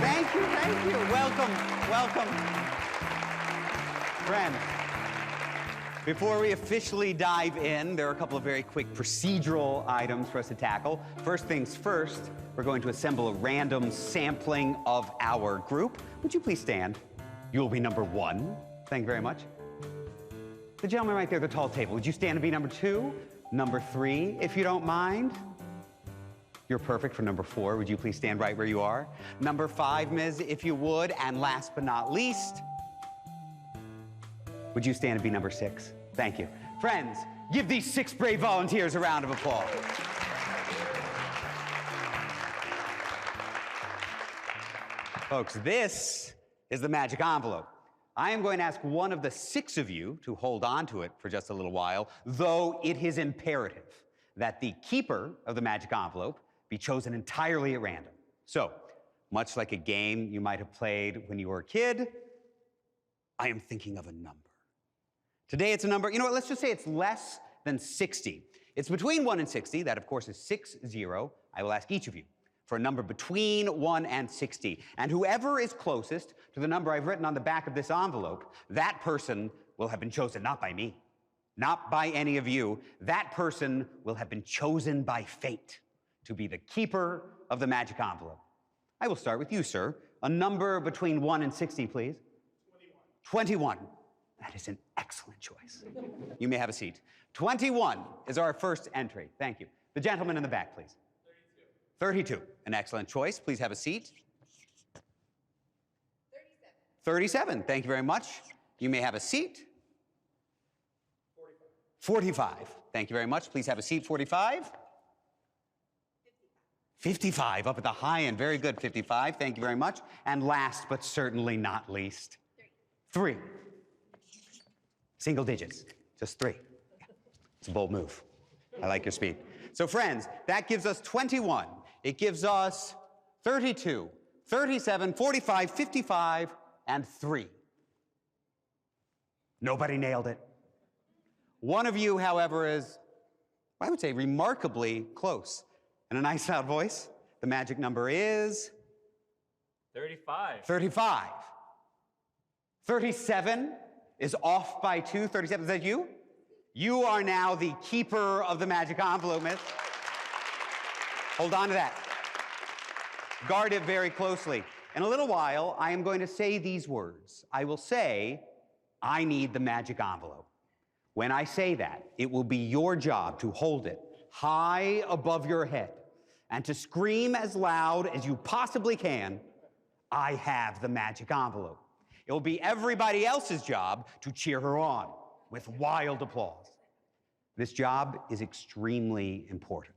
Thank you. Welcome. Friends, before we officially dive in, there are a couple of very quick procedural items for us to tackle. First things first, we're going to assemble a random sampling of our group. Would you please stand? You'll be number 1. Thank you very much. The gentleman right there at the tall table, would you stand and be number 2? Number 3, if you don't mind. You're perfect for number 4. Would you please stand right where you are? Number 5, Ms., if you would. And last but not least, would you stand and be number 6? Thank you. Friends, give these 6 brave volunteers a round of applause. Folks, this is the magic envelope. I am going to ask one of the 6 of you to hold on to it for just a little while, though it is imperative that the keeper of the magic envelope be chosen entirely at random. So, much like a game you might have played when you were a kid, I am thinking of a number. Today it's a number, you know what, let's just say it's less than 60. It's between 1 and 60, that of course is 60. I will ask each of you for a number between 1 and 60. And whoever is closest to the number I've written on the back of this envelope, that person will have been chosen not by me, not by any of you. That person will have been chosen by fate to be the keeper of the magic envelope. I will start with you, sir. A number between 1 and 60, please. 21. That is an excellent choice. You may have a seat. 21 is our first entry. Thank you. The gentleman in the back, please. 32. An excellent choice. Please have a seat. 37. Thank you very much. You may have a seat. 45. Thank you very much. Please have a seat. 45. 55, up at the high end. Very good, 55. Thank you very much. And last but certainly not least, 3. Single digits, just 3. It's a bold move. I like your speed. So friends, that gives us 21. It gives us 32, 37, 45, 55, and 3. Nobody nailed it. One of you, however, is, I would say, remarkably close. In a nice loud voice, the magic number is? 35. 35. 37 is off by 2. 37, is that you? You are now the keeper of the magic envelope, miss. Hold on to that. Guard it very closely. In a little while, I am going to say these words. I will say, I need the magic envelope. When I say that, it will be your job to hold it high above your head and to scream as loud as you possibly can, I have the magic envelope. It will be everybody else's job to cheer her on with wild applause. This job is extremely important.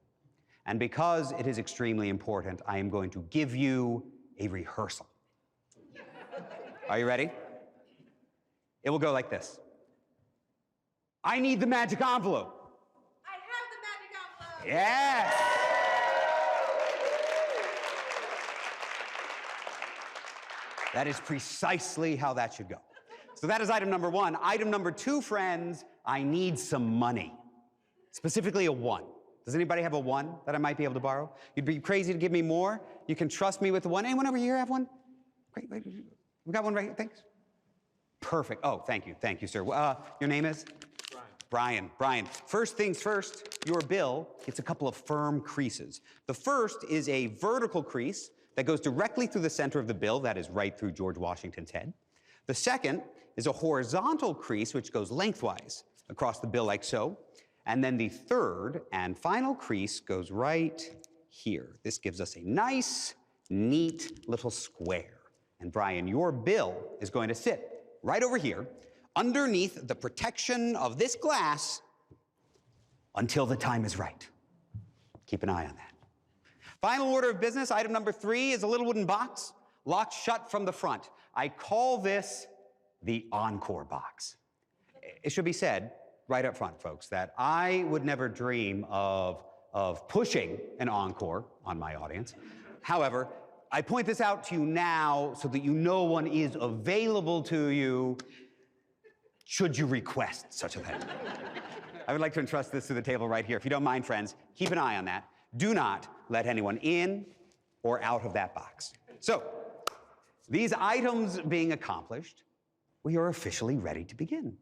And because it is extremely important, I am going to give you a rehearsal. Are you ready? It will go like this. I need the magic envelope. I have the magic envelope. Yes. That is precisely how that should go. So that is item number 1. Item number 2, friends, I need some money. Specifically a 1. Does anybody have a 1 that I might be able to borrow? You'd be crazy to give me more. You can trust me with the 1. Anyone over here have one? Great. We got one right here. Thanks. Perfect. Oh, thank you, sir. Your name is? Brian. First things first, your bill gets a couple of firm creases. The first is a vertical crease that goes directly through the center of the bill, that is right through George Washington's head. The second is a horizontal crease which goes lengthwise across the bill like so. And then the third and final crease goes right here. This gives us a nice, neat little square. And Brian, your bill is going to sit right over here underneath the protection of this glass until the time is right. Keep an eye on that. Final order of business, item number 3 is a little wooden box, locked shut from the front. I call this the Encore box. It should be said right up front, folks, that I would never dream of pushing an Encore on my audience. However, I point this out to you now so that you know one is available to you should you request such a thing. I would like to entrust this to the table right here. If you don't mind, friends, keep an eye on that. Do not let anyone in or out of that box. So, these items being accomplished, we are officially ready to begin.